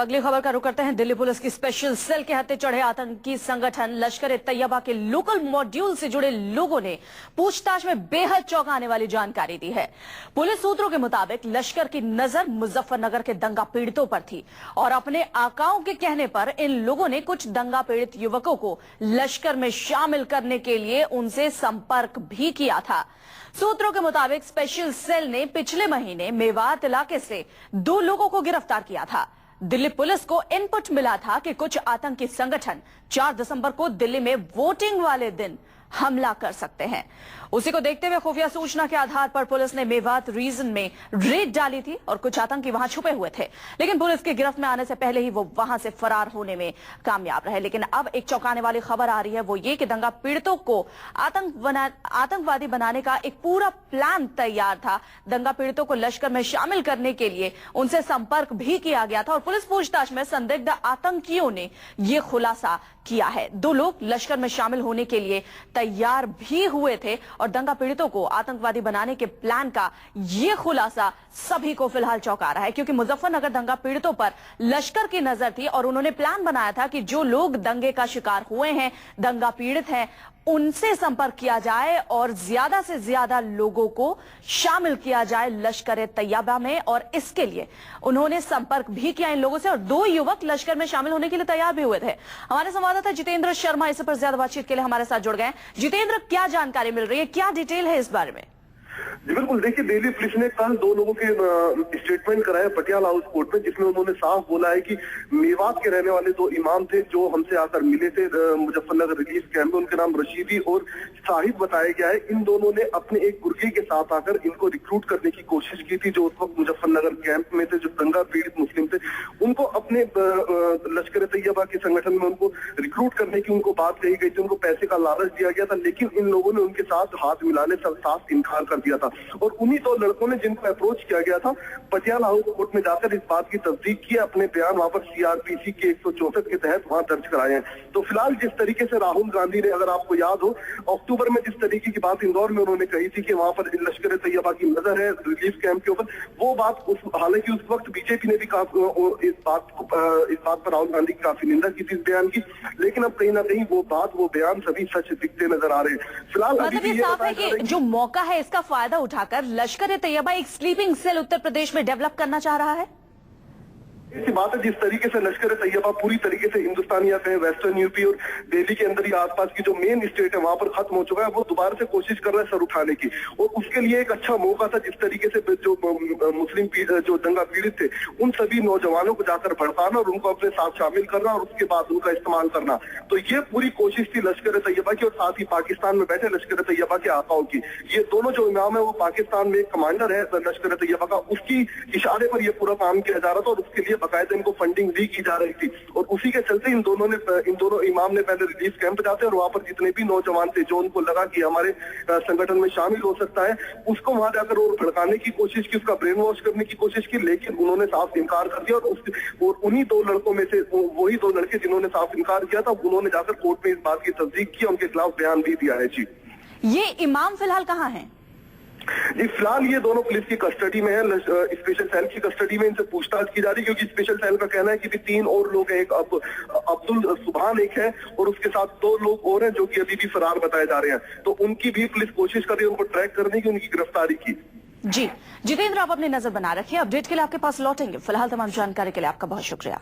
अगली खबर का रुख करते हैं। दिल्ली पुलिस की स्पेशल सेल के हत्थे चढ़े आतंकी संगठन लश्कर ए तैयबा के लोकल मॉड्यूल से जुड़े लोगों ने पूछताछ में बेहद चौंकाने वाली जानकारी दी है। पुलिस सूत्रों के मुताबिक लश्कर की नजर मुजफ्फरनगर के दंगा पीड़ितों पर थी और अपने आकाओं के कहने पर इन लोगों ने कुछ दंगा पीड़ित युवकों को लश्कर में शामिल करने के लिए उनसे संपर्क भी किया था। सूत्रों के मुताबिक स्पेशल सेल ने पिछले महीने मेवात इलाके से 2 लोगों को गिरफ्तार किया था। दिल्ली पुलिस को इनपुट मिला था कि कुछ आतंकी संगठन 4 दिसंबर को दिल्ली में वोटिंग वाले दिन हमला कर सकते हैं। उसी को देखते हुए खुफिया सूचना के आधार पर पुलिस ने मेवात रीजन में रेड डाली थी और कुछ आतंकी वहां छुपे हुए थे, लेकिन पुलिस की गिरफ्त में आने से पहले ही वो वहां से फरार होने में कामयाब रहे। लेकिन अब एक चौंकाने वाली खबर आ रही है, वो ये कि दंगा पीड़ितों को आतंकवादी बनाने का एक पूरा प्लान तैयार था। दंगा पीड़ितों को लश्कर में शामिल करने के लिए उनसे संपर्क भी किया गया था और पुलिस पूछताछ में संदिग्ध आतंकियों ने ये खुलासा किया है। 2 लोग लश्कर में शामिल होने के लिए तैयार भी हुए थे और दंगा पीड़ितों को आतंकवादी बनाने के प्लान का ये खुलासा सभी को फिलहाल चौंका रहा है, क्योंकि मुजफ्फरनगर दंगा पीड़ितों पर लश्कर की नजर थी और उन्होंने प्लान बनाया था कि जो लोग दंगे का शिकार हुए हैं, दंगा पीड़ित हैं, उनसे संपर्क किया जाए और ज्यादा से ज्यादा लोगों को शामिल किया जाए लश्कर ए तैयबा में। और इसके लिए उन्होंने संपर्क भी किया इन लोगों से और 2 युवक लश्कर में शामिल होने के लिए तैयार भी हुए थे। हमारे संवाददाता जितेंद्र शर्मा इस पर ज्यादा बातचीत के लिए हमारे साथ जुड़ गए। जितेंद्र, क्या जानकारी मिल रही है, क्या डिटेल है इस बारे में? जी बिल्कुल, देखिए दिल्ली पुलिस ने कल 2 लोगों के स्टेटमेंट कराया पटियाला हाउस कोर्ट में, जिसमें उन्होंने साफ बोला है कि मेवात के रहने वाले 2 इमाम थे जो हमसे आकर मिले थे मुजफ्फरनगर रिलीफ कैंप में। उनके नाम रशीदी और शाहिद बताया गया है। इन दोनों ने अपने एक गुर्गे के साथ आकर इनको रिक्रूट करने की कोशिश की थी, जो उस वक्त मुजफ्फरनगर कैंप में थे, जो दंगा पीड़ित मुस्लिम थे। उनको अपने लश्कर तैयबा के संगठन में उनको रिक्रूट करने की उनको बात कही गई थी, उनको पैसे का लालच दिया गया था, लेकिन इन लोगों ने उनके साथ हाथ मिलाने से साफ इनकार कर दिया था। और उन्हीं 2 लड़कों ने जिनको अप्रोच किया गया था, पटियाला हाउस कोर्ट में जाकर इस बात की तस्दीक की, अपने बयान वहां पर सीआरपीसी के 164 के तहत वहां दर्ज कराए हैं। तो फिलहाल जिस तरीके से राहुल गांधी ने, अगर आपको याद हो, अक्टूबर में जिस तरीके की बात इंदौर में उन्होंने कही थी कि वहां पर लश्कर तैयबा की नजर है रिलीफ कैंप के ऊपर, वो बात हालांकि उस वक्त बीजेपी ने भी इस बात पर राहुल गांधी की काफी निंदा की थी इस बयान की, लेकिन अब कहीं ना कहीं वो बात, वो बयान सभी सच दिखते नजर आ रहे हैं। फिलहाल मतलब ये साफ है कि जो मौका है इसका फायदा उठाकर लश्कर ए तैयबा एक स्लीपिंग सेल उत्तर प्रदेश में डेवलप करना चाह रहा है। ऐसी बात है, जिस तरीके से लश्कर तैयबा पूरी तरीके से हिंदुस्तान या कहें वेस्टर्न यूपी और दिल्ली के अंदर या आसपास की जो मेन स्टेट है वहां पर खत्म हो चुका है, वो दोबारा से कोशिश कर रहा है सर उठाने की। और उसके लिए एक अच्छा मौका था, जिस तरीके से जो मुस्लिम जो दंगा पीड़ित थे उन सभी नौजवानों को जाकर भड़काना और उनको अपने साथ शामिल करना और उसके बाद उनका इस्तेमाल करना। तो ये पूरी कोशिश थी लश्कर तैयबा की और साथ ही पाकिस्तान में बैठे लश्कर तैयबा के आकाओं की। ये दोनों जो इमाम है वो पाकिस्तान में एक कमांडर है लश्कर तैयबा का, उसकी इशारे पर यह पूरा काम किया जा रहा था और उसके लिए बाकायदा इनको फंडिंग भी की जा रही थी। और उसी के चलते इन दोनों इमाम ने पहले रिलीफ कैंप जाते और वहां पर जितने भी नौजवान थे जो उनको लगा कि हमारे संगठन में शामिल हो सकता है, उसको वहां जाकर और भड़काने की कोशिश की, उसका ब्रेन वॉश करने की कोशिश की, लेकिन उन्होंने साफ इनकार कर दिया। और उन्हीं 2 लड़कों में से वही 2 लड़के जिन्होंने साफ इनकार किया था, उन्होंने जाकर कोर्ट में इस बात की तस्दीक की, उनके खिलाफ बयान भी दिया है। जी, ये इमाम फिलहाल कहाँ है? जी फिलहाल ये दोनों पुलिस की कस्टडी में है, स्पेशल सेल की कस्टडी में इनसे पूछताछ की जा रही है, क्योंकि स्पेशल सेल का कहना है कि भी 3 और लोग हैं, एक अब्दुल सुभान एक है और उसके साथ 2 लोग और हैं जो कि अभी भी फरार बताए जा रहे हैं। तो उनकी भी पुलिस कोशिश कर रही है उनको ट्रैक करने की, उनकी गिरफ्तारी की। जी जितेंद्र, आप अपनी नजर बना रखिए, अपडेट के लिए आपके पास लौटेंगे। फिलहाल तमाम जानकारी के लिए आपका बहुत शुक्रिया।